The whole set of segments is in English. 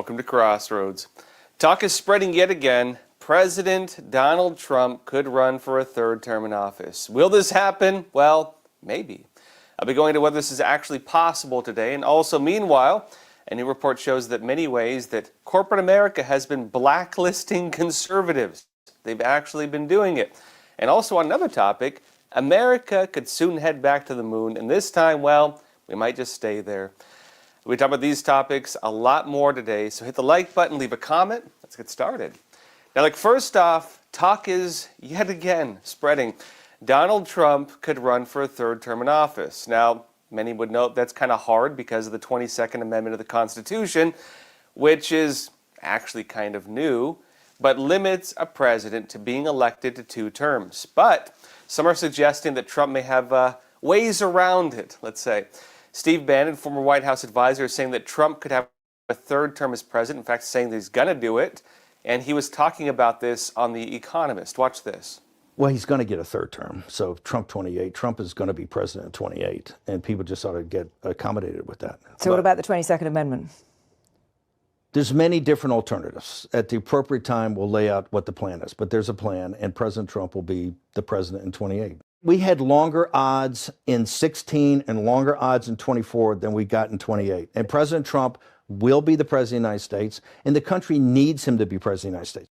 Welcome to Crossroads. Talk is spreading yet again. President Donald Trump could run for a third term in office. Will this happen? Well, maybe. I'll be going to whether this is actually possible today. And also, meanwhile, a new report shows that many ways that corporate America has been blacklisting conservatives. They've actually been doing it. And also on another topic, America could soon head back to the moon. And this time, well, we might just stay there. We talk about these topics a lot more today. So hit the like button, leave a comment. Let's get started. Now, first off, talk is yet again spreading. Donald Trump could run for a third term in office. Now, many would note that's kind of hard because of the 22nd Amendment of the Constitution, which is actually kind of new, but limits a president to being elected to 2 terms. But some are suggesting that Trump may have ways around it, let's say. Steve Bannon, former White House advisor, is saying that Trump could have a third term as president, in fact, saying that he's going to do it. And he was talking about this on The Economist. Watch this. Well, he's going to get a third term. So Trump 28, Trump is going to be president in 28. And people just ought to get accommodated with that. So what about the 22nd Amendment? There's many different alternatives. At the appropriate time, we'll lay out what the plan is. But there's a plan, and President Trump will be the president in 28. We had longer odds in 16 and longer odds in 24 than we got in 28. And President Trump will be the president of the United States, and the country needs him to be president of the United States.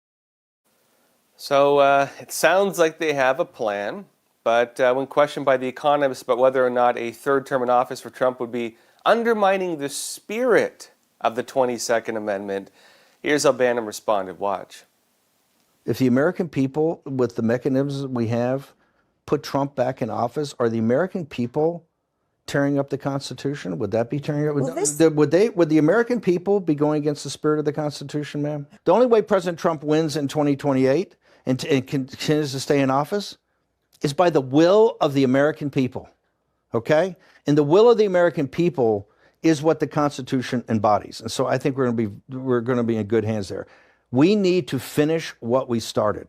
So it sounds like they have a plan, but when questioned by The Economist about whether or not a third term in office for Trump would be undermining the spirit of the 22nd Amendment, here's how Bannon responded. Watch. If the American people, with the mechanisms we have, put Trump back in office, are the American people tearing up the Constitution? Would that be tearing up? Would the American people be going against the spirit of the Constitution, ma'am? The only way President Trump wins in 2028 and continues to stay in office is by the will of the American people, okay? And the will of the American people is what the Constitution embodies. And so I think we're going to be in good hands there. We need to finish what we started.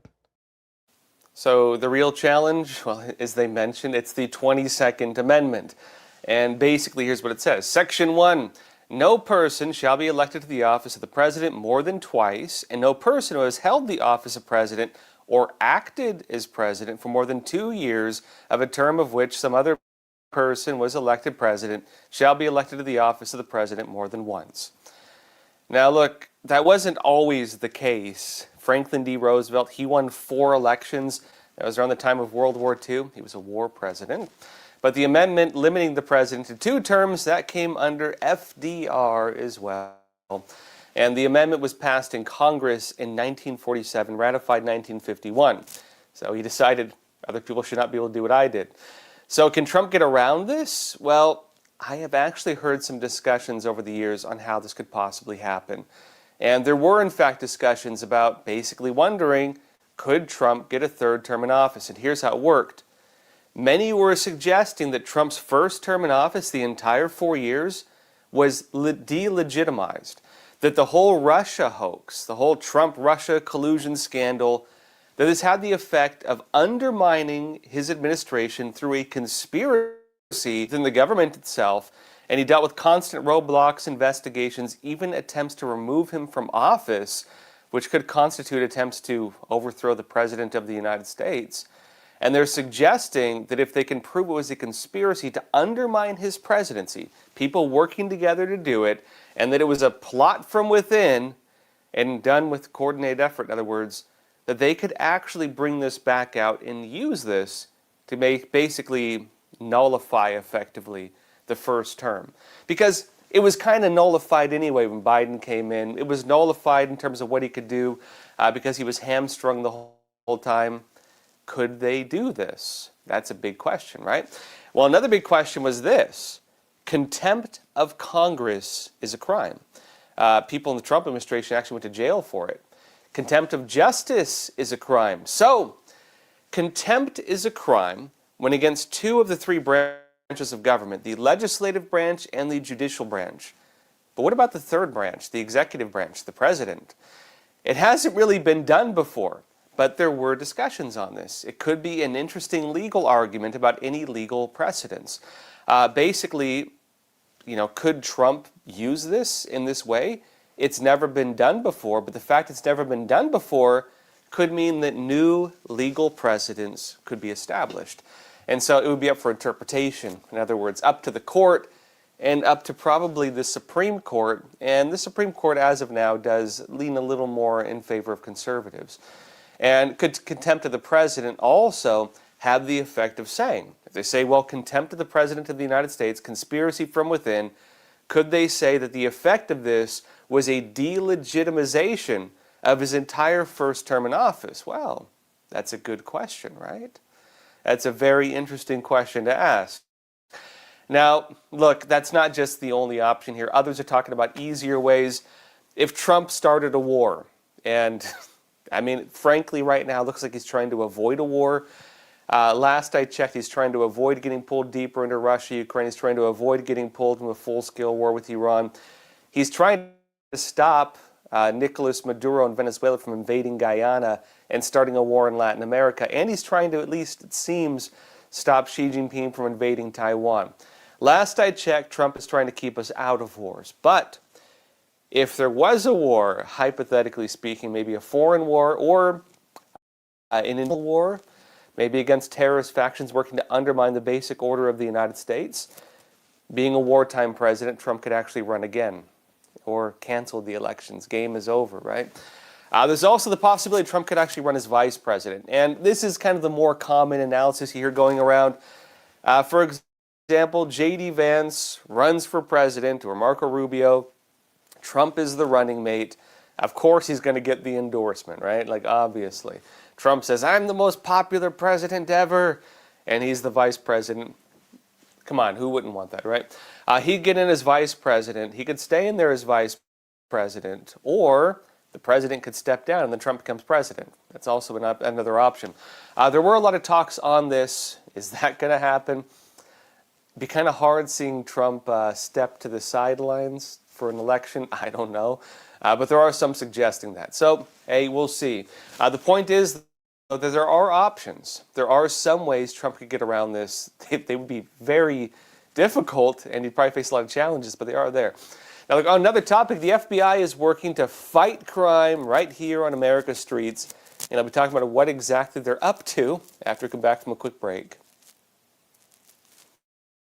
So the real challenge, well, as they mentioned, it's the 22nd Amendment. And basically, here's what it says. Section 1, no person shall be elected to the office of the president more than twice, and no person who has held the office of president or acted as president for more than 2 years of a term of which some other person was elected president shall be elected to the office of the president more than once. Now, look, that wasn't always the case. Franklin D. Roosevelt, he won 4 elections. That was around the time of World War II. He was a war president. But the amendment limiting the president to 2 terms, that came under FDR as well. And the amendment was passed in Congress in 1947, ratified 1951. So he decided other people should not be able to do what I did. So can Trump get around this? Well, I have actually heard some discussions over the years on how this could possibly happen. And there were, in fact, discussions about basically wondering, could Trump get a third term in office? And here's how it worked. Many were suggesting that Trump's first term in office, the entire 4 years, was delegitimized. That the whole Russia hoax, the whole Trump-Russia collusion scandal, that this had the effect of undermining his administration through a conspiracy within the government itself, and he dealt with constant roadblocks, investigations, even attempts to remove him from office, which could constitute attempts to overthrow the President of the United States. And they're suggesting that if they can prove it was a conspiracy to undermine his presidency, people working together to do it, and that it was a plot from within and done with coordinated effort, in other words, that they could actually bring this back out and use this to basically nullify effectively the first term. Because it was kind of nullified anyway when Biden came in. It was nullified in terms of what he could do because he was hamstrung the whole time. Could they do this? That's a big question, right? Well, another big question was this. Contempt of Congress is a crime. People in the Trump administration actually went to jail for it. Contempt of justice is a crime. So, contempt is a crime when against 2 of the 3 branches of government, the legislative branch and the judicial branch. But what about the 3rd branch, the executive branch, the president? It hasn't really been done before. But there were discussions on this. It could be an interesting legal argument about any legal precedents. Basically, could Trump use this in this way? it's never been done before, but the fact it's never been done before could mean that new legal precedents could be established. And so it would be up for interpretation. In other words, up to the court and up to probably the Supreme Court. And the Supreme Court, as of now, does lean a little more in favor of conservatives. And could contempt of the president also have the effect of saying, if they say, well, contempt of the president of the United States, conspiracy from within, could they say that the effect of this was a delegitimization of his entire first term in office? Well, that's a good question, right? That's a very interesting question to ask. Now, look, that's not just the only option here. Others are talking about easier ways. If Trump started a war, and I mean, frankly, right now, it looks like he's trying to avoid a war. Last I checked, he's trying to avoid getting pulled deeper into Russia, Ukraine. He's trying to avoid getting pulled into a full-scale war with Iran. He's trying to stop Nicolas Maduro in Venezuela from invading Guyana and starting a war in Latin America. And he's trying to, at least it seems, stop Xi Jinping from invading Taiwan. Last I checked, Trump is trying to keep us out of wars. But if there was a war, hypothetically speaking, maybe a foreign war or an internal war, maybe against terrorist factions working to undermine the basic order of the United States, being a wartime president, Trump could actually run again or cancel the elections. Game is over, right? There's also the possibility Trump could actually run as vice president. And this is kind of the more common analysis you hear going around. For example, J.D. Vance runs for president, or Marco Rubio. Trump is the running mate. Of course he's going to get the endorsement, right? Like, obviously. Trump says, I'm the most popular president ever, and he's the vice president. Come on, who wouldn't want that, right? He'd get in as vice president. He could stay in there as vice president, or the president could step down and then Trump becomes president. That's also another option. There were a lot of talks on this. Is that going to happen? It'd be kind of hard seeing Trump step to the sidelines for an election. I don't know. But there are some suggesting that. So, hey, we'll see. The point is that there are options. There are some ways Trump could get around this. They would be very difficult, and he'd probably face a lot of challenges, but they are there. Now, look, on another topic, the FBI is working to fight crime right here on America's streets. And I'll be talking about what exactly they're up to after we come back from a quick break.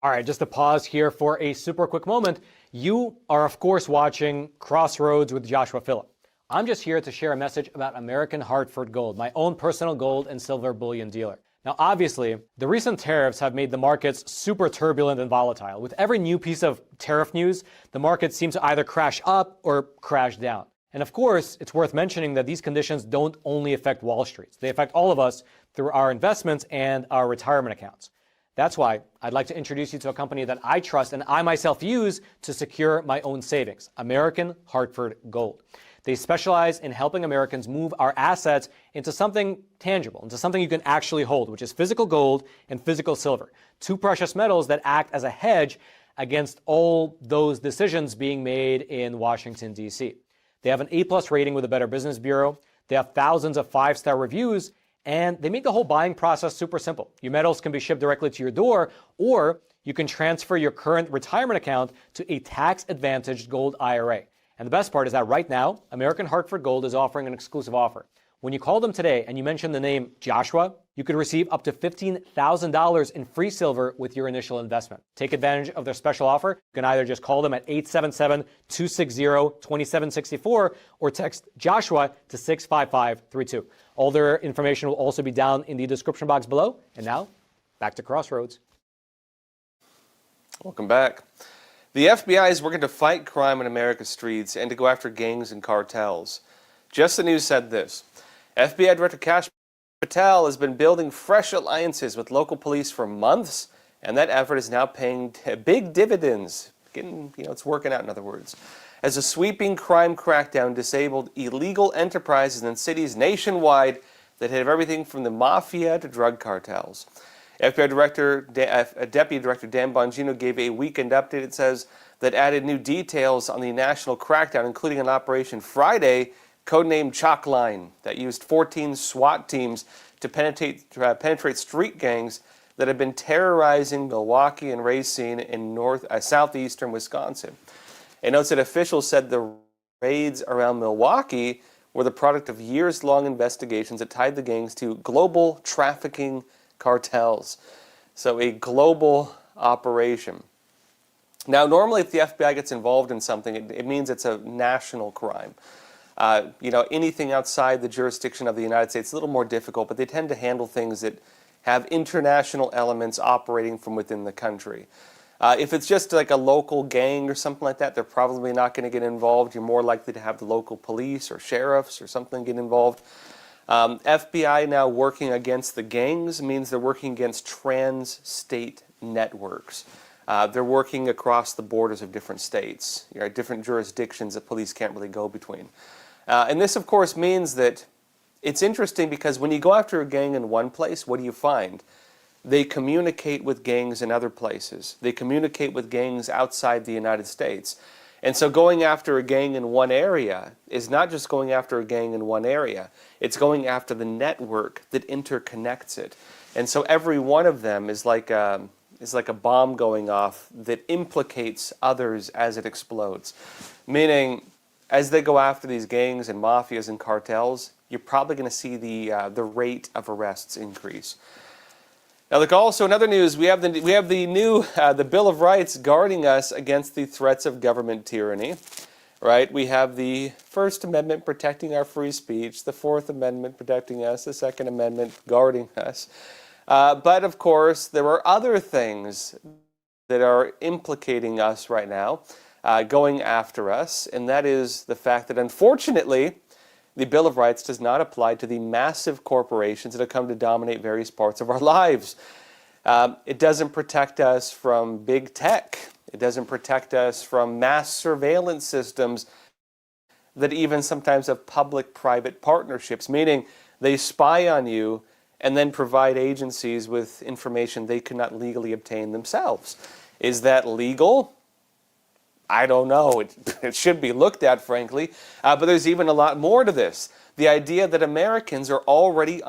All right, just a pause here for a super quick moment. You are, of course, watching Crossroads with Joshua Philipp. I'm just here to share a message about American Hartford Gold, my own personal gold and silver bullion dealer. Now, obviously, the recent tariffs have made the markets super turbulent and volatile. With every new piece of tariff news, the markets seem to either crash up or crash down. And of course, it's worth mentioning that these conditions don't only affect Wall Street. They affect all of us through our investments and our retirement accounts. That's why I'd like to introduce you to a company that I trust and I myself use to secure my own savings, American Hartford Gold. They specialize in helping Americans move our assets into something tangible, into something you can actually hold, which is physical gold and physical silver, two precious metals that act as a hedge against all those decisions being made in Washington, D.C. They have an A+ rating with the Better Business Bureau. They have thousands of 5-star reviews, and they make the whole buying process super simple. Your metals can be shipped directly to your door, or you can transfer your current retirement account to a tax-advantaged gold IRA. And the best part is that right now, American Hartford Gold is offering an exclusive offer. When you call them today and you mention the name Joshua, you could receive up to $15,000 in free silver with your initial investment. Take advantage of their special offer. You can either just call them at 877-260-2764 or text Joshua to 65532. All their information will also be down in the description box below. And now, back to Crossroads. Welcome back. The FBI is working to fight crime on America's streets and to go after gangs and cartels. Just the News said this. FBI Director Kash Patel has been building fresh alliances with local police for months, and that effort is now paying big dividends. It's working out, in other words. As a sweeping crime crackdown disabled illegal enterprises in cities nationwide that have everything from the mafia to drug cartels. FBI Deputy Director Dan Bongino gave a weekend update, it says, that added new details on the national crackdown, including an Operation Friday, codenamed Chalk Line, that used 14 SWAT teams to penetrate street gangs that have been terrorizing Milwaukee and Racine in southeastern Wisconsin. It notes that officials said the raids around Milwaukee were the product of years-long investigations that tied the gangs to global trafficking cartels. So a global operation. Now, normally if the FBI gets involved in something, it means it's a national crime. Anything outside the jurisdiction of the United States is a little more difficult, but they tend to handle things that have international elements operating from within the country. If it's just like a local gang or something like that, they're probably not going to get involved. You're more likely to have the local police or sheriffs or something get involved. FBI now working against the gangs means they're working against trans-state networks. They're working across the borders of different states, different jurisdictions that police can't really go between. And this, of course, means that it's interesting because when you go after a gang in one place, what do you find? They communicate with gangs in other places. They communicate with gangs outside the United States. And so going after a gang in one area is not just going after a gang in one area. It's going after the network that interconnects it. And so every one of them is like a bomb going off that implicates others as it explodes. Meaning, as they go after these gangs and mafias and cartels, you're probably going to see the rate of arrests increase. Now, look, also in other news, we have the new the Bill of Rights guarding us against the threats of government tyranny. Right? We have the First Amendment protecting our free speech, the Fourth Amendment protecting us, the Second Amendment guarding us. But of course, there are other things that are implicating us right now, going after us, and that is the fact that unfortunately, the Bill of Rights does not apply to the massive corporations that have come to dominate various parts of our lives. It doesn't protect us from big tech. It doesn't protect us from mass surveillance systems that even sometimes have public-private partnerships, meaning they spy on you and then provide agencies with information they could not legally obtain themselves. Is that legal? I don't know. It should be looked at, frankly. But there's even a lot more to this. The idea that Americans are already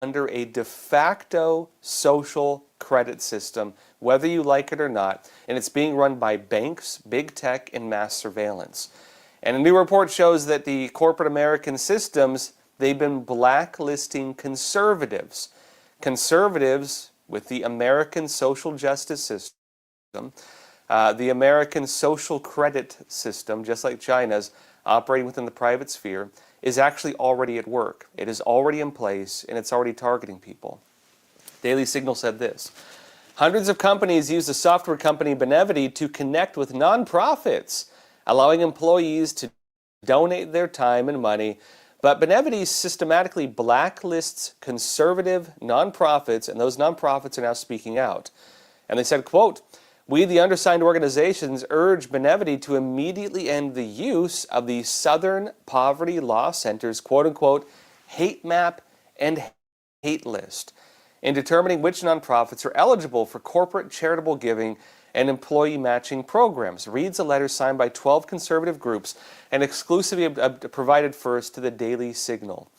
under a de facto social credit system, whether you like it or not, and it's being run by banks, big tech, and mass surveillance. And a new report shows that the corporate American systems, they've been blacklisting conservatives. Conservatives with the American social justice system, the American social credit system, just like China's, operating within the private sphere, is actually already at work. It is already in place, and it's already targeting people. Daily Signal said this: hundreds of companies use the software company Benevity to connect with nonprofits, allowing employees to donate their time and money. But Benevity systematically blacklists conservative nonprofits, and those nonprofits are now speaking out. And they said, quote, "We, the undersigned organizations, urge Benevity to immediately end the use of the Southern Poverty Law Center's quote-unquote hate map and hate list in determining which nonprofits are eligible for corporate charitable giving and employee matching programs," reads a letter signed by 12 conservative groups and exclusively provided first to the Daily Signal.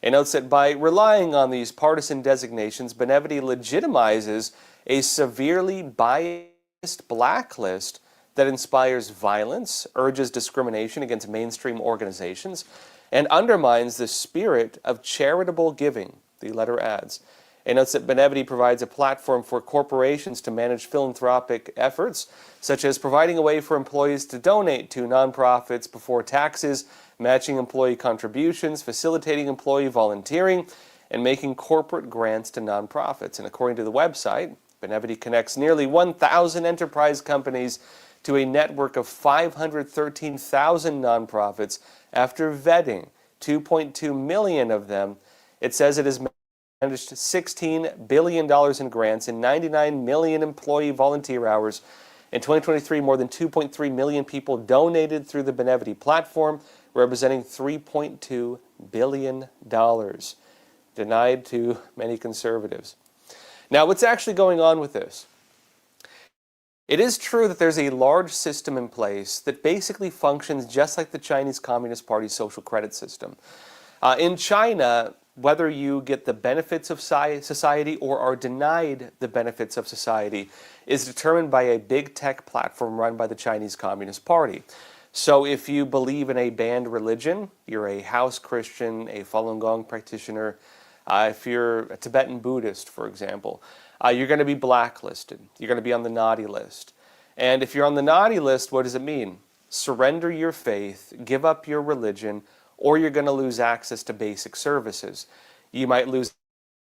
It notes that by relying on these partisan designations, Benevity legitimizes a severely biased blacklist that inspires violence, urges discrimination against mainstream organizations, and undermines the spirit of charitable giving, the letter adds. It notes that Benevity provides a platform for corporations to manage philanthropic efforts, such as providing a way for employees to donate to nonprofits before taxes, matching employee contributions, facilitating employee volunteering, and making corporate grants to nonprofits. And according to the website, Benevity connects nearly 1,000 enterprise companies to a network of 513,000 nonprofits after vetting 2.2 million of them. It says it has managed $16 billion in grants and 99 million employee volunteer hours. In 2023, more than 2.3 million people donated through the Benevity platform, representing $3.2 billion, denied to many conservatives. Now, what's actually going on with this? It is true that there's a large system in place that basically functions just like the Chinese Communist Party's social credit system. In China, whether you get the benefits of society or are denied the benefits of society is determined by a big tech platform run by the Chinese Communist Party. So if you believe in a banned religion, you're a house Christian, a Falun Gong practitioner, if you're a Tibetan Buddhist, for example, you're going to be blacklisted. You're going to be on the naughty list. And if you're on the naughty list, what does it mean? Surrender your faith, give up your religion, or you're going to lose access to basic services. You might lose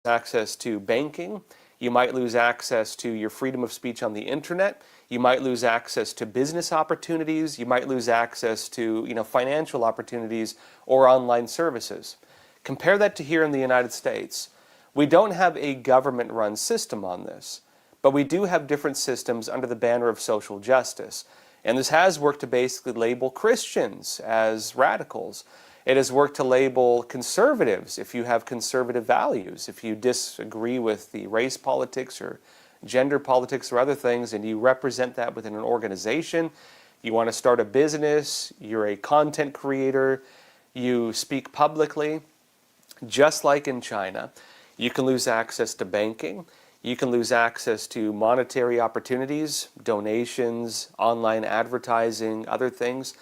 access to banking. You might lose access to your freedom of speech on the internet. You might lose access to business opportunities. You might lose access to, financial opportunities or online services. Compare that to here in the United States. We don't have a government-run system on this, but we do have different systems under the banner of social justice. And this has worked to basically label Christians as radicals. It has worked to label conservatives if you have conservative values, if you disagree with the race politics or gender politics or other things, and you represent that within an organization. You want to start a business, you're a content creator, you speak publicly. Just like in China, you can lose access to banking, you can lose access to monetary opportunities, donations, online advertising, other things.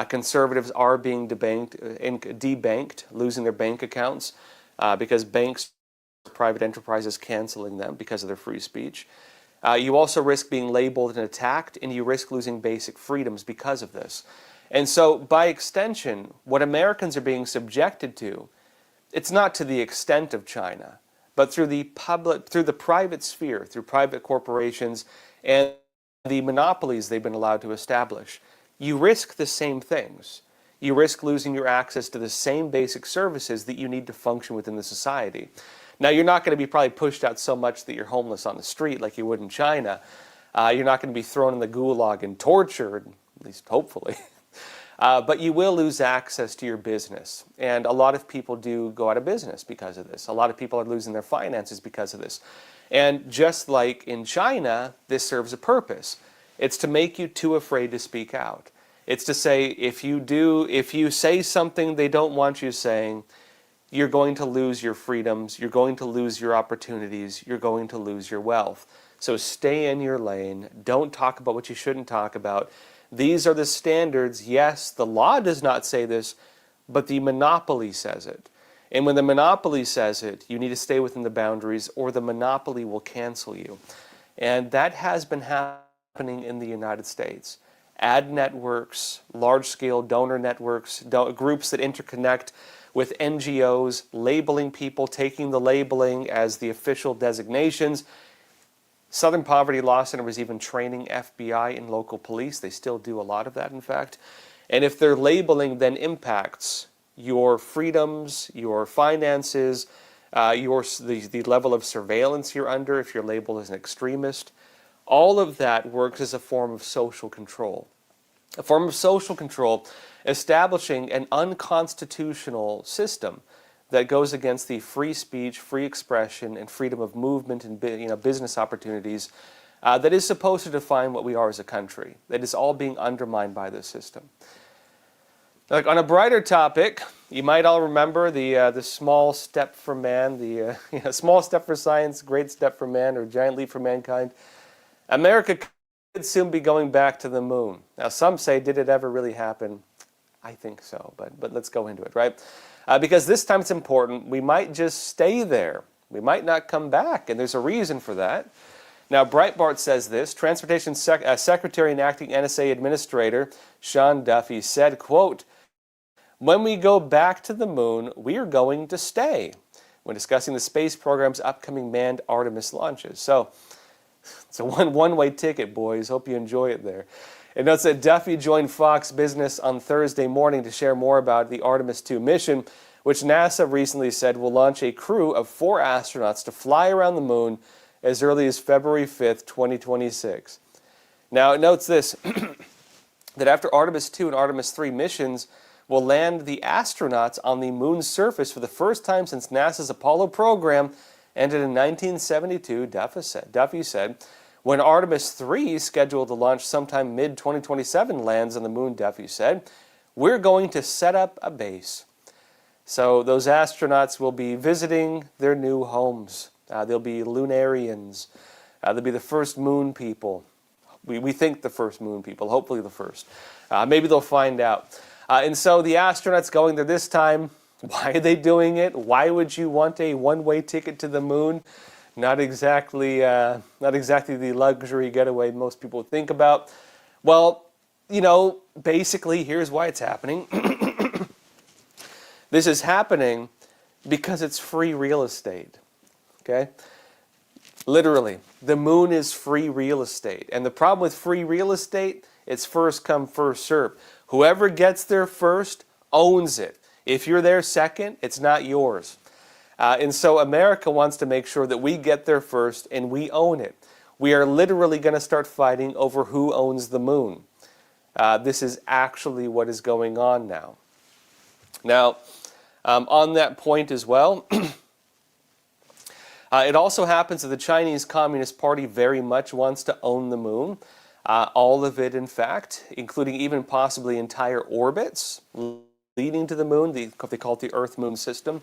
Conservatives are being debanked, losing their bank accounts because banks, private enterprises canceling them because of their free speech. You also risk being labeled and attacked, and you risk losing basic freedoms because of this. And so, by extension, what Americans are being subjected to, it's not to the extent of China, but through the private sphere, through private corporations and the monopolies they've been allowed to establish. You risk the same things. You risk losing your access to the same basic services that you need to function within the society. Now, you're not going to be probably pushed out so much that you're homeless on the street like you would in China. You're not going to be thrown in the gulag and tortured, at least hopefully. But you will lose access to your business. And a lot of people do go out of business because of this. A lot of people are losing their finances because of this. And just like in China, this serves a purpose. It's to make you too afraid to speak out. It's to say, if you say something they don't want you saying, you're going to lose your freedoms, you're going to lose your opportunities, you're going to lose your wealth. So stay in your lane. Don't talk about what you shouldn't talk about. These are the standards. Yes, the law does not say this, but the monopoly says it. And when the monopoly says it, you need to stay within the boundaries or the monopoly will cancel you. And that has been happening in the United States. Ad networks, large-scale donor networks, groups that interconnect with NGOs, labeling people, taking the labeling as the official designations. Southern Poverty Law Center was even training FBI and local police. They still do a lot of that, in fact. And if their labeling then impacts your freedoms, your finances, the level of surveillance you're under, if you're labeled as an extremist, all of that works as a form of social control. A form of social control establishing an unconstitutional system that goes against the free speech, free expression, and freedom of movement and business opportunities that is supposed to define what we are as a country. That is all being undermined by this system. Like on a brighter topic, you might all remember the small step for man, the small step for science, great step for man, or giant leap for mankind. America could soon be going back to the moon. Now, some say, did it ever really happen? I think so, but let's go into it, right? Because this time it's important. We might just stay there. We might not come back, and there's a reason for that. Now, Breitbart says this. Transportation Secretary and Acting NSA Administrator Sean Duffy said, quote, "When we go back to the moon, we are going to stay," when discussing the space program's upcoming manned Artemis launches. So, it's a one-way ticket, boys. Hope you enjoy it there. It notes that Duffy joined Fox Business on Thursday morning to share more about the Artemis II mission, which NASA recently said will launch a crew of 4 astronauts to fly around the moon as early as February 5th, 2026. Now, it notes this, that after Artemis II and Artemis III missions will land the astronauts on the moon's surface for the first time since NASA's Apollo program ended in 1972, Duffy said. When Artemis III, scheduled to launch sometime mid-2027, lands on the moon, Duffy said, "We're going to set up a base." So those astronauts will be visiting their new homes. They'll be lunarians. They'll be the first moon people. We think the first moon people, hopefully the first. Maybe they'll find out. And so the astronauts going there this time, why are they doing it? Why would you want a one-way ticket to the moon? Not exactly the luxury getaway most people think about. Well, basically, here's why it's happening. This is happening because it's free real estate. Okay? Literally, the moon is free real estate. And the problem with free real estate, it's first come, first serve. Whoever gets there first owns it. If you're there second, it's not yours. And so America wants to make sure that we get there first and we own it. We are literally going to start fighting over who owns the moon. This is actually what is going on now. Now, on that point as well, it also happens that the Chinese Communist Party very much wants to own the moon. All of it, in fact, including even possibly entire orbits leading to the moon. They call it the Earth-Moon system.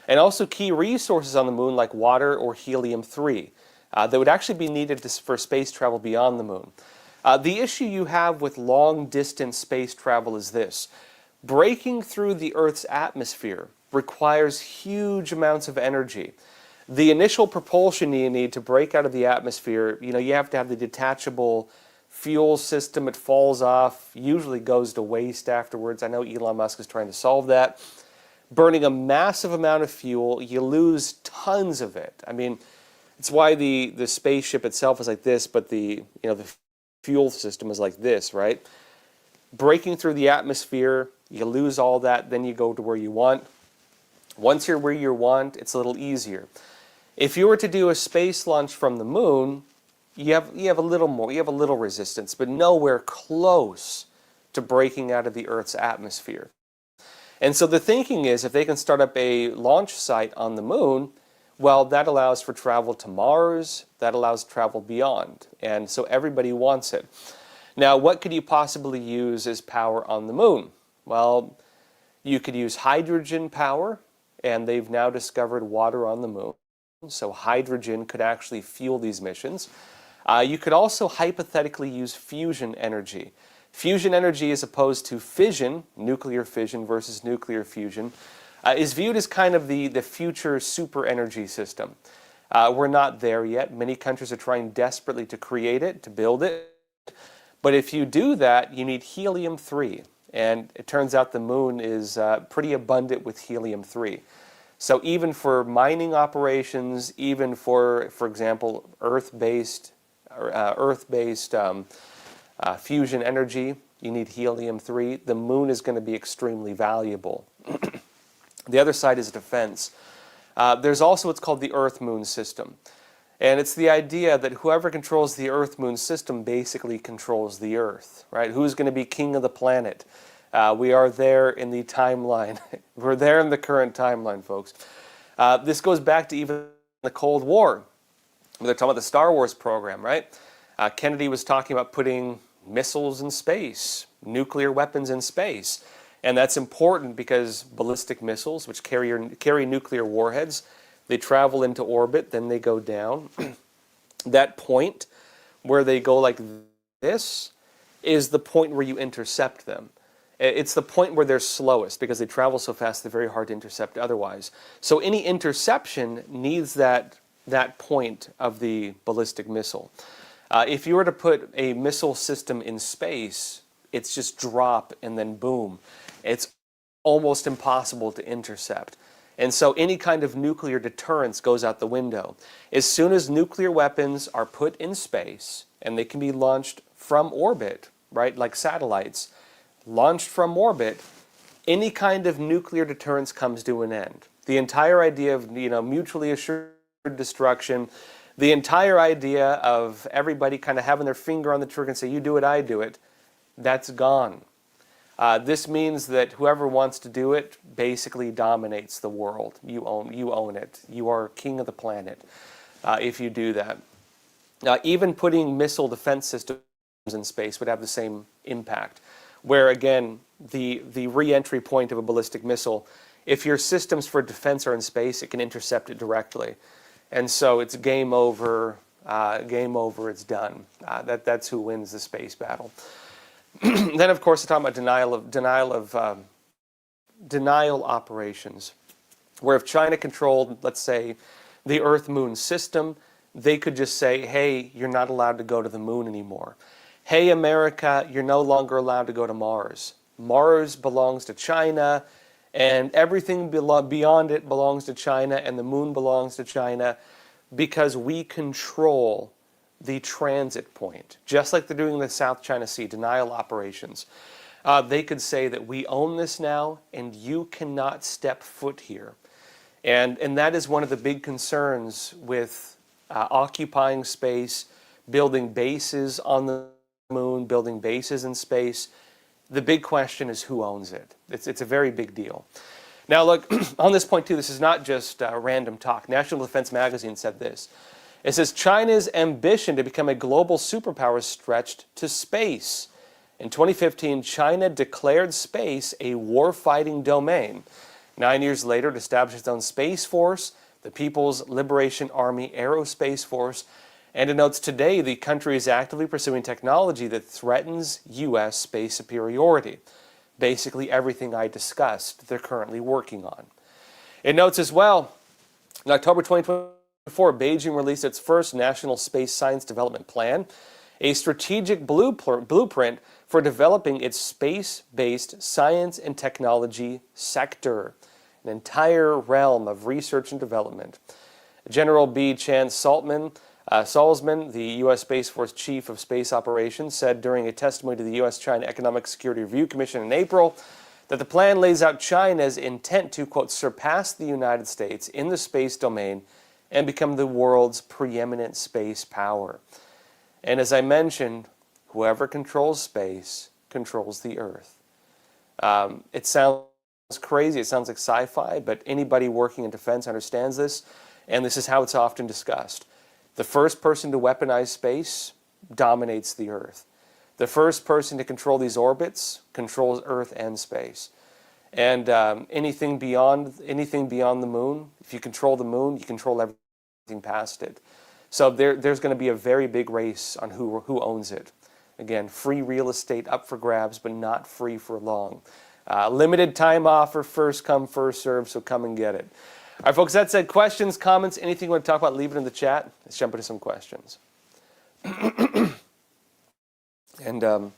And also key resources on the moon like water or helium-3 that would actually be needed for space travel beyond the moon. The issue you have with long-distance space travel is this. Breaking through the Earth's atmosphere requires huge amounts of energy. The initial propulsion you need to break out of the atmosphere, you have to have the detachable fuel system. It falls off, usually goes to waste afterwards. I know Elon Musk is trying to solve that. Burning a massive amount of fuel, you lose tons of it. I mean, it's why the spaceship itself is like this, but the fuel system is like this, right? Breaking through the atmosphere, you lose all that, then you go to where you want. Once you're where you want, it's a little easier. If you were to do a space launch from the moon, you have a little more, you have a little resistance, but nowhere close to breaking out of the Earth's atmosphere. And so the thinking is if they can start up a launch site on the moon, well, that allows for travel to Mars, that allows travel beyond. And so everybody wants it. Now, what could you possibly use as power on the moon? Well, you could use hydrogen power, and they've now discovered water on the moon. So hydrogen could actually fuel these missions. You could also hypothetically use fusion energy. Fusion energy, as opposed to fission, nuclear fission versus nuclear fusion, is viewed as kind of the future super energy system. We're not there yet. Many countries are trying desperately to create it, to build it. But if you do that, you need helium-3. And it turns out the moon is pretty abundant with helium-3. So even for mining operations, even for example, Earth-based fusion energy, you need helium-3. The moon is going to be extremely valuable. The other side is defense. There's also what's called the Earth-Moon system. And it's the idea that whoever controls the Earth-Moon system basically controls the Earth, right? Who's going to be king of the planet? We are there in the timeline. We're there in the current timeline, folks. This goes back to even the Cold War. They're talking about the Star Wars program, right? Kennedy was talking about putting missiles in space, nuclear weapons in space. And that's important because ballistic missiles, which carry nuclear warheads, they travel into orbit, then they go down. That point where they go like this is the point where you intercept them. It's the point where they're slowest because they travel so fast they're very hard to intercept otherwise. So any interception needs that point of the ballistic missile. If you were to put a missile system in space, it's just drop and then boom. It's almost impossible to intercept. And so any kind of nuclear deterrence goes out the window. As soon as nuclear weapons are put in space, and they can be launched from orbit, right, like satellites, launched from orbit, any kind of nuclear deterrence comes to an end. The entire idea of mutually assured destruction, the entire idea of everybody kind of having their finger on the trigger and say, you do it, I do it, that's gone. This means that whoever wants to do it basically dominates the world. You own it. You are king of the planet if you do that. Even putting missile defense systems in space would have the same impact. Where again, the re-entry point of a ballistic missile, if your systems for defense are in space, it can intercept it directly. And so it's game over game over, it's done. That's who wins the space battle. Then, of course, they're talking about denial operations, where if China controlled, let's say, the Earth-Moon system, they could just say, hey, you're not allowed to go to the moon anymore. Hey, America, you're no longer allowed to go to Mars. Mars belongs to China, and everything beyond it belongs to China, and the moon belongs to China, because we control the transit point. Just like they're doing in the South China Sea, denial operations. They could say that we own this now, and you cannot step foot here. And that is one of the big concerns with occupying space, building bases on the moon, building bases in space. The big question is who owns it. It's a very big deal. Now look, on this point too, this is not just random talk. National Defense Magazine said this. It says, China's ambition to become a global superpower stretched to space. In 2015, China declared space a war-fighting domain. 9 years later, it established its own space force, the People's Liberation Army Aerospace Force, and it notes today the country is actively pursuing technology that threatens U.S. space superiority. Basically everything I discussed they're currently working on. It notes as well, in October 2024, Beijing released its first National Space Science Development Plan, a strategic blueprint for developing its space-based science and technology sector, an entire realm of research and development. General B. Chan Salzman, the U.S. Space Force Chief of Space Operations, said during a testimony to the U.S.-China Economic Security Review Commission in April that the plan lays out China's intent to, quote, surpass the United States in the space domain and become the world's preeminent space power. And as I mentioned, whoever controls space controls the Earth. It sounds crazy, it sounds like sci-fi, but anybody working in defense understands this, and this is how it's often discussed. The first person to weaponize space dominates the Earth. The first person to control these orbits controls Earth and space. And anything beyond the moon, if you control the moon, you control everything past it. So there's going to be a very big race on who owns it. Again, free real estate up for grabs, but not free for long. Limited time offer, first come, first serve, so come and get it. All right, folks, that said, questions, comments, anything you want to talk about, leave it in the chat. Let's jump into some questions. And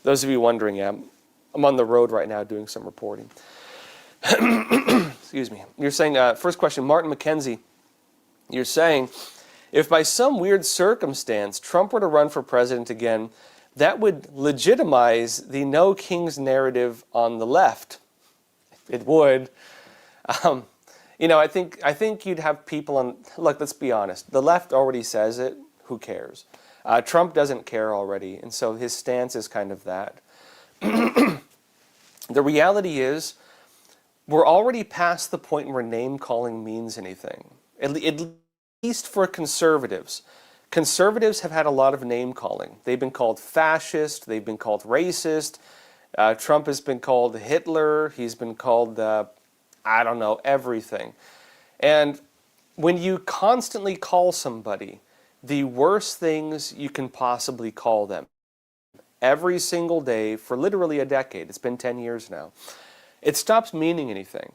those of you wondering, I'm on the road right now doing some reporting. Excuse me. You're saying, first question, Martin McKenzie. You're saying, if by some weird circumstance Trump were to run for president again, that would legitimize the no kings narrative on the left. It would. You know, I think you'd have people on, look, let's be honest. The left already says it. Who cares? Trump doesn't care already, and so his stance is kind of that. The reality is, we're already past the point where name-calling means anything. At least for conservatives. Conservatives have had a lot of name-calling. They've been called fascist. They've been called racist. Trump has been called Hitler. He's been called, I don't know, everything. And when you constantly call somebody the worst things you can possibly call them, every single day for literally a decade, it's been 10 years now, it stops meaning anything.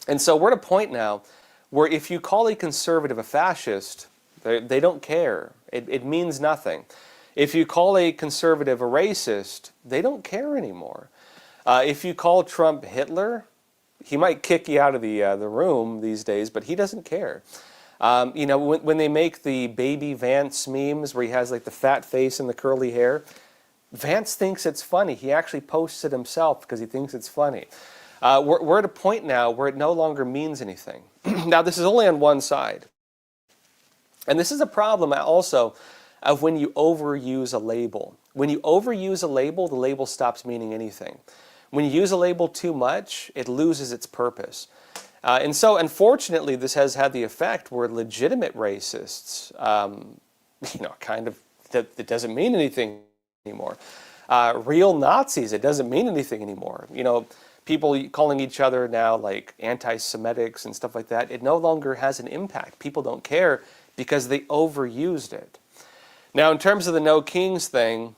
And so we're at a point now where if you call a conservative a fascist, they don't care. It means nothing. If you call a conservative a racist, they don't care anymore. If you call Trump Hitler, he might kick you out of the room these days, but he doesn't care. You know, when they make the baby Vance memes where he has like the fat face and the curly hair, Vance thinks it's funny. He actually posts it himself because he thinks it's funny. We're at a point now where it no longer means anything. Now, this is only on one side. And this is a problem also of when you overuse a label. When you overuse a label, the label stops meaning anything. When you use a label too much, it loses its purpose. And so, unfortunately, this has had the effect where legitimate racists, you know, kind of, it doesn't mean anything anymore. Real Nazis, it doesn't mean anything anymore. You know, people calling each other now like anti-Semitics and stuff like that, it no longer has an impact. People don't care because they overused it. Now, in terms of the no kings thing,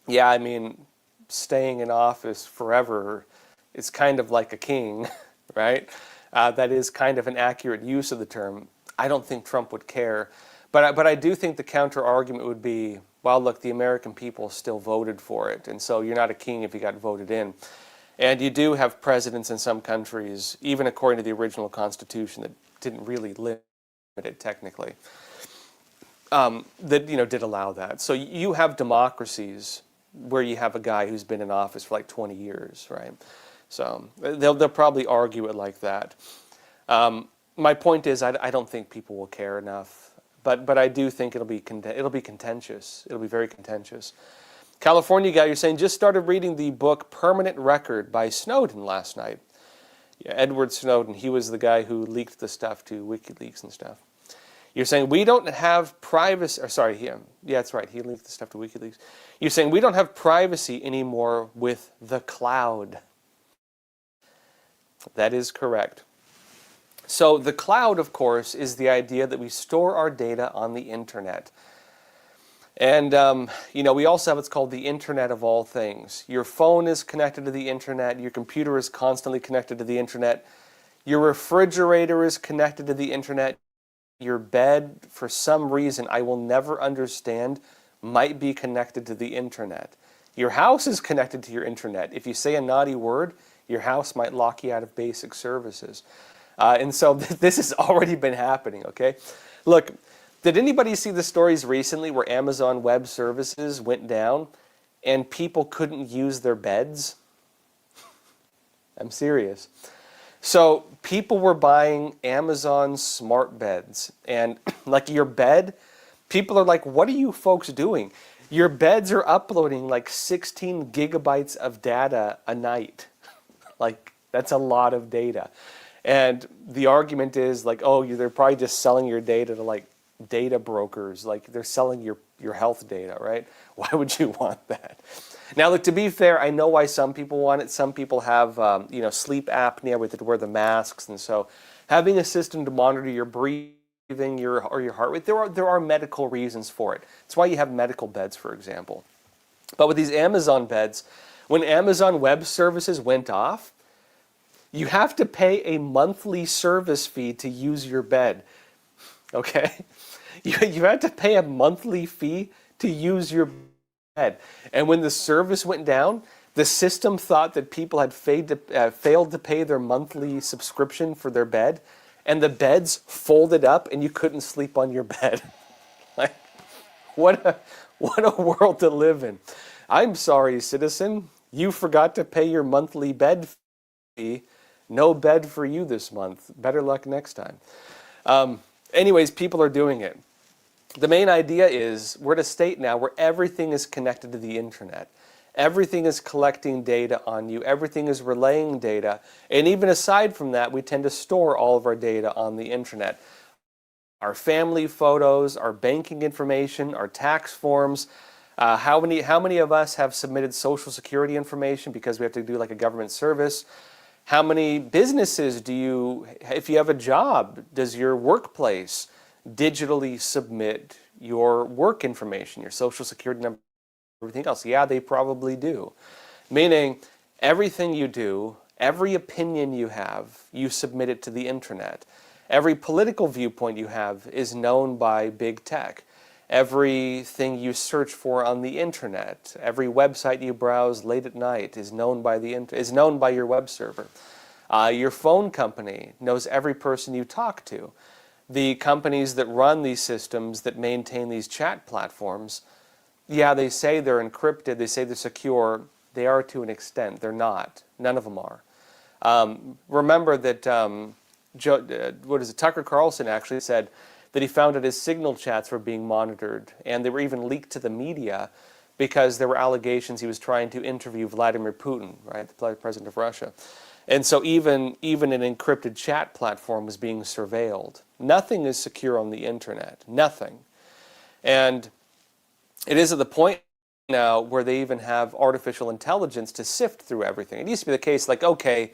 yeah, I mean, staying in office forever is kind of like a king, right? That is kind of an accurate use of the term. I don't think Trump would care. But I do think the counter argument would be, well, look, the American people still voted for it, and so you're not a king if you got voted in. And you do have presidents in some countries, even according to the original Constitution, that didn't really limit it technically, that did allow that. So you have democracies where you have a guy who's been in office for like 20 years, right? So they'll probably argue it like that. My point is, I don't think people will care enough. But I do think it'll be contentious. It'll be very contentious. California guy, you're saying, just started reading the book Permanent Record by Snowden last night. Yeah, Edward Snowden, he was the guy who leaked the stuff to WikiLeaks and stuff. You're saying we don't have privacy, or sorry, yeah, that's right, he leaked the stuff to WikiLeaks. You're saying we don't have privacy anymore with the cloud. That is correct. So the cloud, of course, is the idea that we store our data on the internet. And, we also have what's called the Internet of All Things. Your phone is connected to the internet. Your computer is constantly connected to the internet. Your refrigerator is connected to the internet. Your bed, for some reason I will never understand, might be connected to the internet. Your house is connected to your internet. If you say a naughty word, your house might lock you out of basic services. And so this has already been happening, okay? Look, did anybody see the stories recently where Amazon Web Services went down and people couldn't use their beds? I'm serious. So people were buying Amazon smart beds, and like your bed, people are like, what are you folks doing? Your beds are uploading like 16 gigabytes of data a night. Like, that's a lot of data. And the argument is like, oh, they're probably just selling your data to like data brokers, like they're selling your health data, right? Why would you want that? Now, look, to be fair, I know why some people want it. Some people have, sleep apnea with it to wear the masks, and so having a system to monitor your breathing, your heart rate, there are medical reasons for it. That's why you have medical beds, for example. But with these Amazon beds, when Amazon Web Services went off, you have to pay a monthly service fee to use your bed, okay? You had to pay a monthly fee to use your bed. And when the service went down, the system thought that people had failed to pay their monthly subscription for their bed, and the beds folded up and you couldn't sleep on your bed. Like, what a world to live in. I'm sorry, citizen, you forgot to pay your monthly bed fee. No bed for you this month. Better luck next time. Anyways, people are doing it. The main idea is we're at a state now where everything is connected to the internet. Everything is collecting data on you. Everything is relaying data. And even aside from that, we tend to store all of our data on the internet. Our family photos, our banking information, our tax forms. How many of us have submitted Social Security information because we have to do like a government service? How many businesses if you have a job, does your workplace digitally submit your work information, your Social Security number, everything else? Yeah, they probably do. Meaning, everything you do, every opinion you have, you submit it to the internet. Every political viewpoint you have is known by big tech. Everything you search for on the internet, every website you browse late at night is known by your web server. Your phone company knows every person you talk to. The companies that run these systems, that maintain these chat platforms, yeah, they say they're encrypted, they say they're secure. They are to an extent. They're not. None of them are. Remember that Tucker Carlson actually said that he found that his Signal chats were being monitored, and they were even leaked to the media because there were allegations he was trying to interview Vladimir Putin, right, the president of Russia. And so even an encrypted chat platform was being surveilled. Nothing is secure on the internet. Nothing. And it is at the point now where they even have artificial intelligence to sift through everything. It used to be the case like, okay,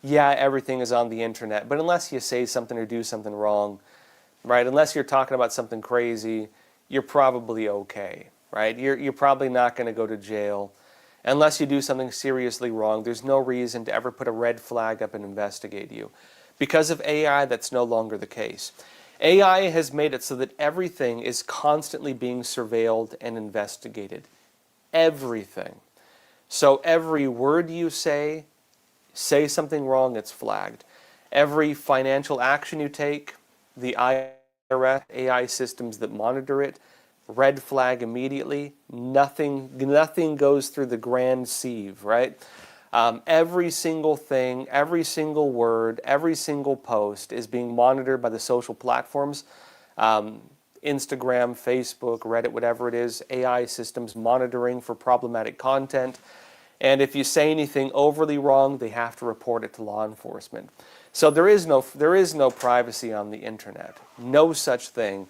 yeah, everything is on the internet, but unless you say something or do something wrong, right? Unless you're talking about something crazy, you're probably okay, right? You're probably not going to go to jail. Unless you do something seriously wrong, there's no reason to ever put a red flag up and investigate you. Because of AI, that's no longer the case. AI has made it so that everything is constantly being surveilled and investigated. Everything. So every word you say something wrong, it's flagged. Every financial action you take, the IRS, AI systems that monitor it, red flag immediately. Nothing goes through the grand sieve, right? Every single thing, every single word, every single post is being monitored by the social platforms. Instagram, Facebook, Reddit, whatever it is, AI systems monitoring for problematic content. And if you say anything overly wrong, they have to report it to law enforcement. So there is no privacy on the internet. No such thing.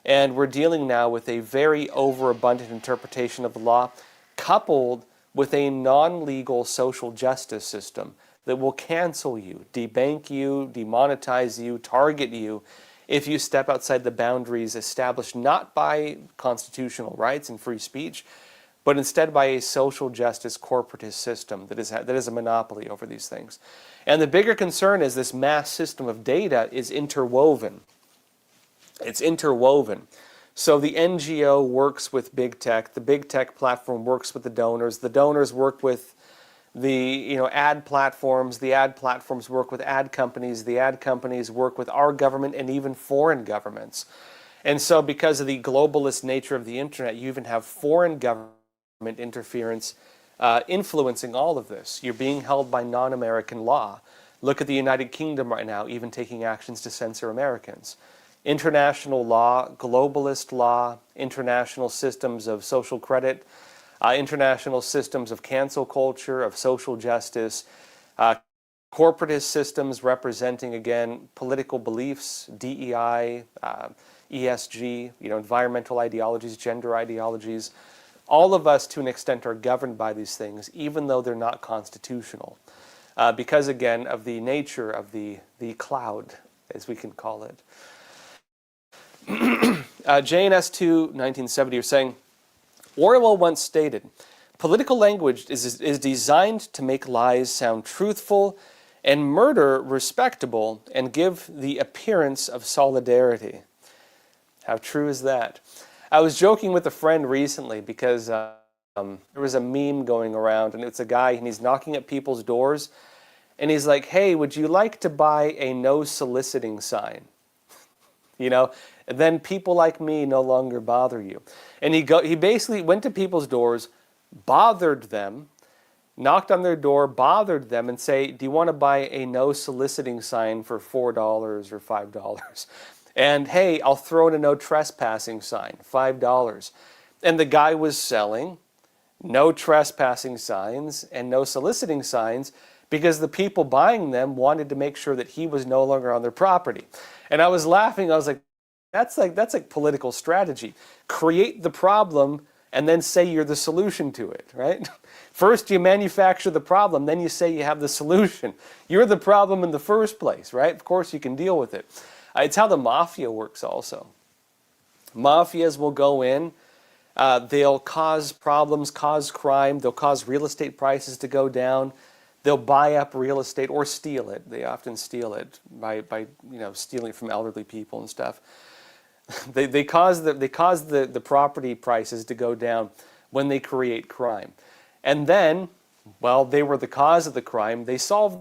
And we're dealing now with a very overabundant interpretation of the law, coupled with a non-legal social justice system that will cancel you, debank you, demonetize you, target you if you step outside the boundaries established not by constitutional rights and free speech, but instead by a social justice corporatist system that is a monopoly over these things. And the bigger concern is this mass system of data is interwoven. It's interwoven. So the NGO works with big tech. The big tech platform works with the donors. The donors work with the ad platforms. The ad platforms work with ad companies. The ad companies work with our government and even foreign governments. And so because of the globalist nature of the internet, you even have foreign government interference influencing all of this. You're being held by non-American law. Look at the United Kingdom right now, even taking actions to censor Americans. International law, globalist law, international systems of social credit, international systems of cancel culture, of social justice, corporatist systems representing, again, political beliefs, DEI, ESG, environmental ideologies, gender ideologies. All of us, to an extent, are governed by these things, even though they're not constitutional. Because, again, of the nature of the cloud, as we can call it. JNS2 1970 are saying, Orwell once stated, political language is designed to make lies sound truthful and murder respectable and give the appearance of solidarity. How true is that? I was joking with a friend recently because there was a meme going around, and it's a guy and he's knocking at people's doors and he's like, hey, would you like to buy a no soliciting sign? And then people like me no longer bother you. And he basically went to people's doors, bothered them, knocked on their door, bothered them, and say, do you want to buy a no soliciting sign for $4 or $5? And hey, I'll throw in a no trespassing sign, $5. And the guy was selling no trespassing signs and no soliciting signs because the people buying them wanted to make sure that he was no longer on their property. And I was laughing. I was like, that's like political strategy. Create the problem and then say you're the solution to it, right? First you manufacture the problem, then you say you have the solution. You're the problem in the first place, right? Of course you can deal with it. It's how the mafia works also. Mafias will go in, they'll cause problems, cause crime, they'll cause real estate prices to go down. They'll buy up real estate or steal it. They often steal it by stealing from elderly people and stuff. They cause the property prices to go down when they create crime. And then, well, they were the cause of the crime. They solved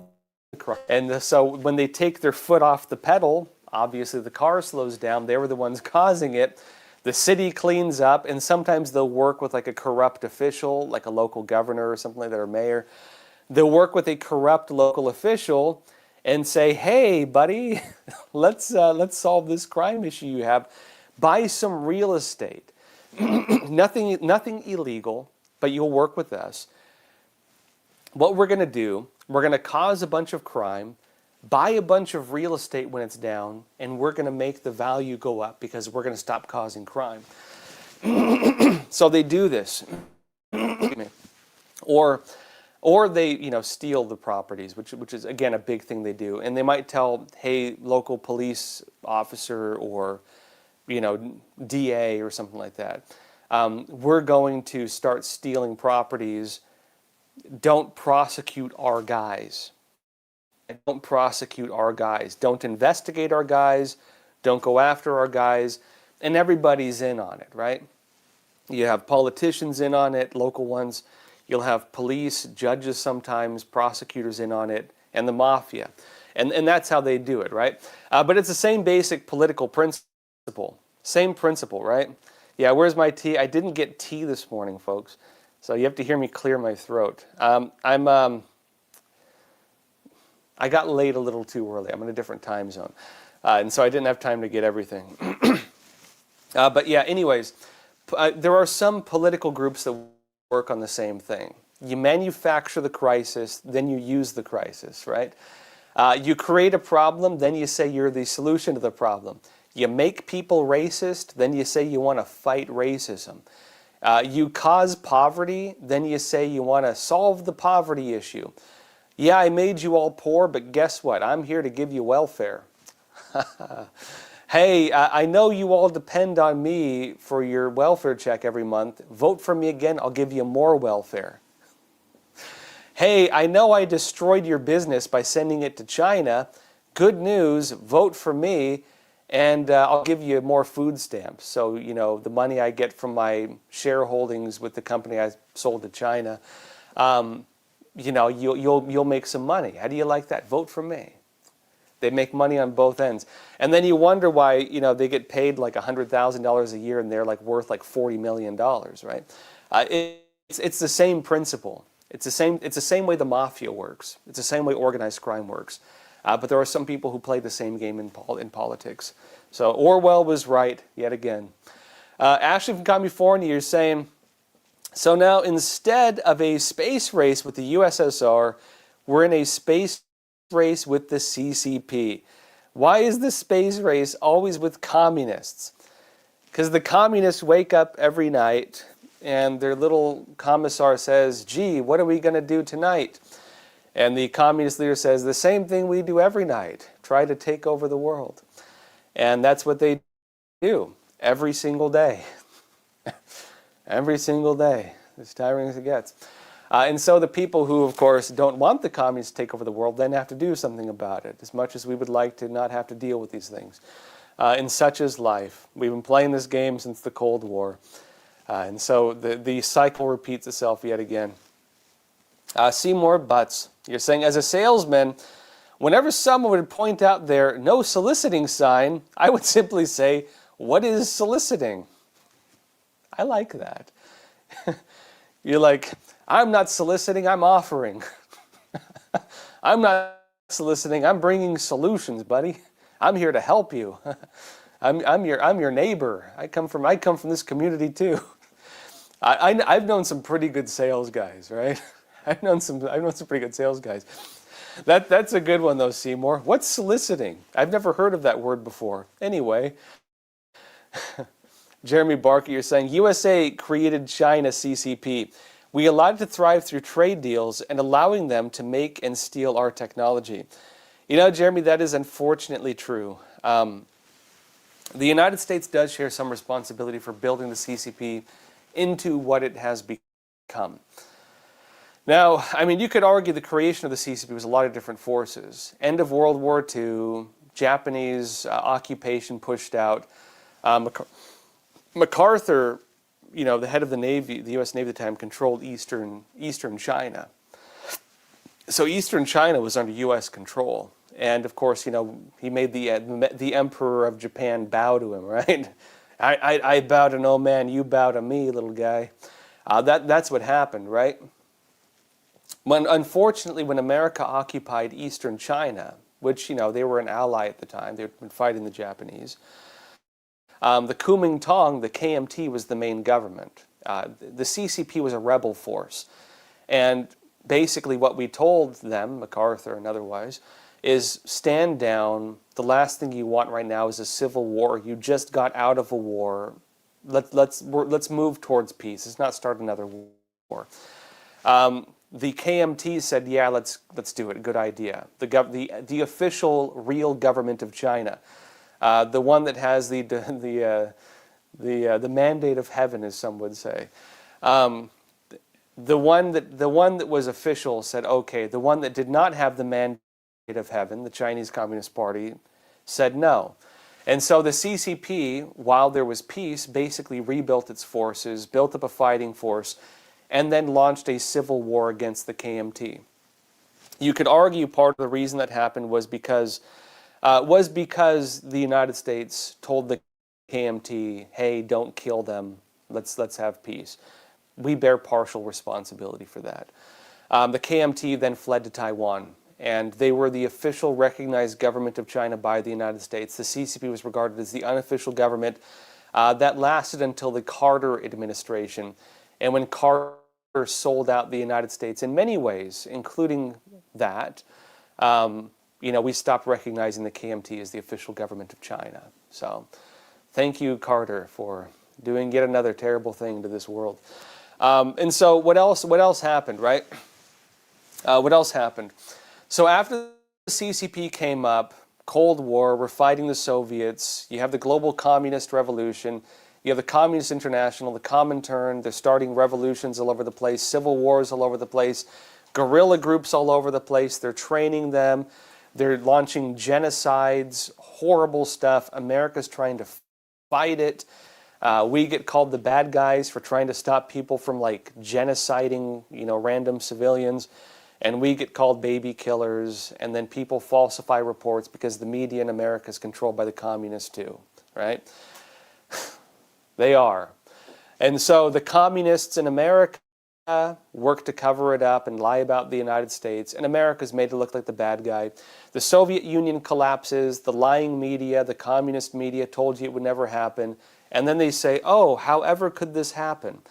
the crime. And so when they take their foot off the pedal, obviously the car slows down. They were the ones causing it. The city cleans up, and sometimes they'll work with like a corrupt official, like a local governor or something like that, or mayor. They'll work with a corrupt local official and say, hey, buddy, let's solve this crime issue you have. Buy some real estate. Nothing illegal, but you'll work with us. What we're going to do, we're going to cause a bunch of crime, buy a bunch of real estate when it's down, and we're going to make the value go up because we're going to stop causing crime. So they do this. Or they, steal the properties, which is, again, a big thing they do. And they might tell, hey, local police officer or, DA or something like that. We're going to start stealing properties. Don't prosecute our guys. Don't prosecute our guys. Don't investigate our guys. Don't go after our guys. And everybody's in on it, right? You have politicians in on it, local ones. You'll have police, judges sometimes, prosecutors in on it, and the mafia. And that's how they do it, right? But it's the same basic political principle. Same principle, right? Yeah, where's my tea? I didn't get tea this morning, folks. So you have to hear me clear my throat. I got laid a little too early. I'm in a different time zone. And so I didn't have time to get everything. But yeah, anyways, there are some political groups that work on the same thing. You manufacture the crisis, then you use the crisis, right? You create a problem, then you say you're the solution to the problem. You make people racist, then you say you want to fight racism. You cause poverty, then you say you want to solve the poverty issue. Yeah, I made you all poor, but guess what? I'm here to give you welfare. Hey, I know you all depend on me for your welfare check every month. Vote for me again, I'll give you more welfare. Hey, I know I destroyed your business by sending it to China. Good news, vote for me, and I'll give you more food stamps. So, the money I get from my shareholdings with the company I sold to China, you'll make some money. How do you like that? Vote for me. They make money on both ends. And then you wonder why, they get paid like $100,000 a year and they're like worth like $40 million, right? It's the same principle. It's the same way the mafia works. It's the same way organized crime works. But there are some people who play the same game in politics. So Orwell was right yet again. Ashley from California, you're saying, so now instead of a space race with the USSR, we're in a space race with the CCP. Why is the space race always with communists? Because the communists wake up every night and their little commissar says, gee, what are we going to do tonight? And the communist leader says, the same thing we do every night, try to take over the world. And that's what they do every single day. Every single day, as tiring as it gets. And so the people who, of course, don't want the communists to take over the world then have to do something about it, as much as we would like to not have to deal with these things. And such is life. We've been playing this game since the Cold War. And so the cycle repeats itself yet again. Seymour Butts, you're saying, as a salesman, whenever someone would point out their no soliciting sign, I would simply say, what is soliciting? I like that. You're like, I'm not soliciting, I'm offering. I'm not soliciting, I'm bringing solutions, buddy. I'm here to help you. I'm your neighbor. I come from this community too. I've known some pretty good sales guys, right? I've known some pretty good sales guys. That's a good one though, Seymour. What's soliciting? I've never heard of that word before. Anyway, Jeremy Barker, you're saying USA created China CCP. We allowed it to thrive through trade deals and allowing them to make and steal our technology. Jeremy, that is unfortunately true. The United States does share some responsibility for building the CCP into what it has become. Now, you could argue the creation of the CCP was a lot of different forces. End of World War II, Japanese occupation pushed out. MacArthur, the head of the Navy, the U.S. Navy at the time, controlled Eastern China. So Eastern China was under U.S. control. And of course, he made the Emperor of Japan bow to him, right? I bow to no man, you bow to me, little guy. That's what happened, right? Unfortunately, when America occupied Eastern China, which, they were an ally at the time, they'd been fighting the Japanese, the Kuomintang, the KMT, was the main government. The CCP was a rebel force. And basically what we told them, MacArthur and otherwise, is stand down. The last thing you want right now is a civil war. You just got out of a war. Let's move towards peace. Let's not start another war. The KMT said, yeah, let's do it. Good idea. The official real government of China the one that has the mandate of heaven, as some would say. The one that was official said, okay. The one that did not have the mandate of heaven, the Chinese Communist Party, said no. And so the CCP, while there was peace, basically rebuilt its forces, built up a fighting force, and then launched a civil war against the KMT. You could argue part of the reason that happened was because the United States told the KMT, hey, don't kill them, let's have peace. We bear partial responsibility for that. The KMT then fled to Taiwan, and they were the official recognized government of China by the United States. The CCP was regarded as the unofficial government that lasted until the Carter administration. And when Carter sold out the United States in many ways, including that, we stopped recognizing the KMT as the official government of China. So thank you, Carter, for doing yet another terrible thing to this world. And so what else happened, right? What else happened? So after the CCP came up, Cold War, we're fighting the Soviets, you have the global communist revolution, you have the Communist International, the Comintern, they're starting revolutions all over the place, civil wars all over the place, guerrilla groups all over the place, they're training them, they're launching genocides, horrible stuff. America's trying to fight it. We get called the bad guys for trying to stop people from genociding, random civilians. And we get called baby killers, and then people falsify reports because the media in America is controlled by the communists too, right? They are. And so the communists in America work to cover it up and lie about the United States, and America's made to look like the bad guy. The Soviet Union collapses, the lying media, the communist media told you it would never happen, and then they say, oh, however could this happen?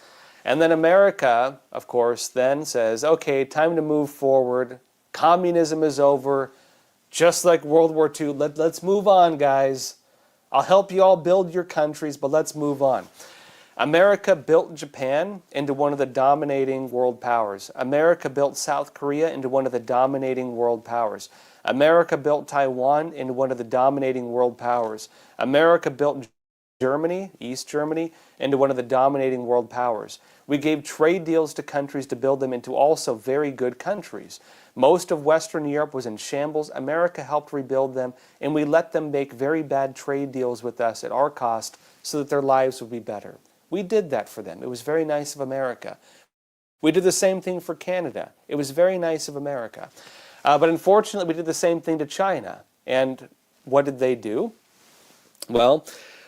And then America, of course, then says, okay, time to move forward. Communism is over. Just like World War II, let's move on, guys. I'll help you all build your countries, but let's move on. America built Japan into one of the dominating world powers. America built South Korea into one of the dominating world powers. America built Taiwan into one of the dominating world powers. America built Germany, East Germany, into one of the dominating world powers. We gave trade deals to countries to build them into also very good countries. Most of Western Europe was in shambles. America helped rebuild them, and we let them make very bad trade deals with us at our cost so that their lives would be better. We did that for them. It was very nice of America. We did the same thing for Canada. It was very nice of America. But unfortunately, we did the same thing to China. And what did they do? Well,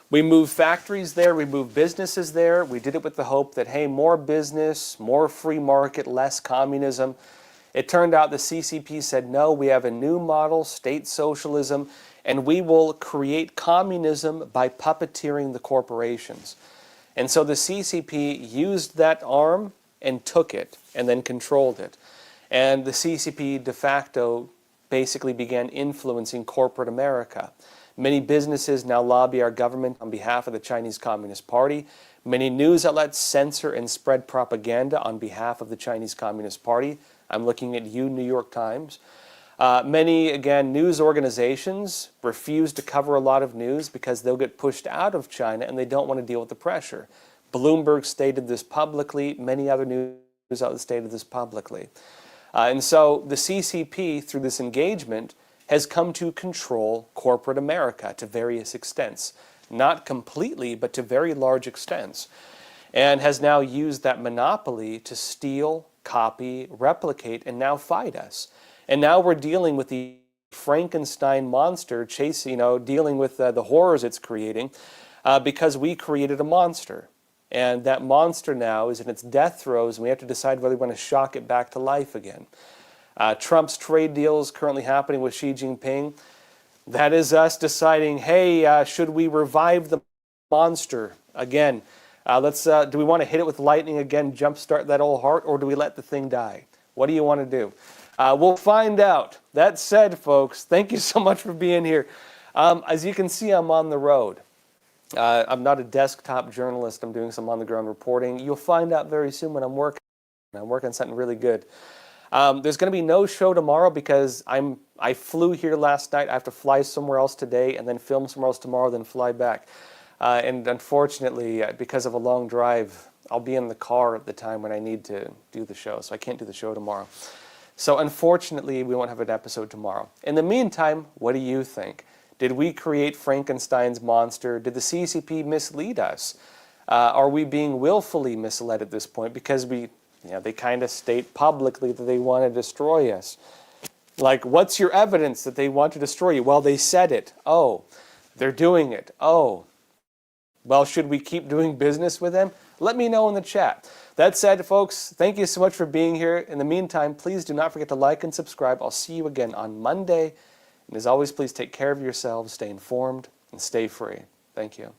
we moved factories there, we moved businesses there. We did it with the hope that, hey, more business, more free market, less communism. It turned out the CCP said, no, we have a new model, state socialism, and we will create communism by puppeteering the corporations. And so the CCP used that arm and took it and then controlled it. And the CCP de facto basically began influencing corporate America. Many businesses now lobby our government on behalf of the Chinese Communist Party. Many news outlets censor and spread propaganda on behalf of the Chinese Communist Party. I'm looking at you, New York Times. Many, again, news organizations refuse to cover a lot of news because they'll get pushed out of China and they don't want to deal with the pressure. Bloomberg stated this publicly. Many other news outlets stated this publicly. And so the CCP, through this engagement, has come to control corporate America to various extents. Not completely, but to very large extents. And has now used that monopoly to steal, copy, replicate, and now fight us. And now we're dealing with the Frankenstein monster dealing with the horrors it's creating because we created a monster. And that monster now is in its death throes, and we have to decide whether we want to shock it back to life again. Trump's trade deal is currently happening with Xi Jinping. That is us deciding, hey, should we revive the monster again? Do we want to hit it with lightning again, jumpstart that old heart, or do we let the thing die? What do you want to do? We'll find out. That said, folks, thank you so much for being here. As you can see, I'm on the road. I'm not a desktop journalist. I'm doing some on-the-ground reporting. You'll find out very soon when I'm working. I'm working on something really good. There's going to be no show tomorrow because I flew here last night. I have to fly somewhere else today and then film somewhere else tomorrow, then fly back. And unfortunately, because of a long drive, I'll be in the car at the time when I need to do the show, so I can't do the show tomorrow. So unfortunately, we won't have an episode tomorrow. In the meantime, what do you think? Did we create Frankenstein's monster? Did the CCP mislead us? Are we being willfully misled at this point because they kind of state publicly that they want to destroy us? Like, what's your evidence that they want to destroy you? Well, they said it. Oh, they're doing it. Oh, well, should we keep doing business with them? Let me know in the chat. That said, folks, thank you so much for being here. In the meantime, please do not forget to like and subscribe. I'll see you again on Monday. And as always, please take care of yourselves, stay informed, and stay free. Thank you.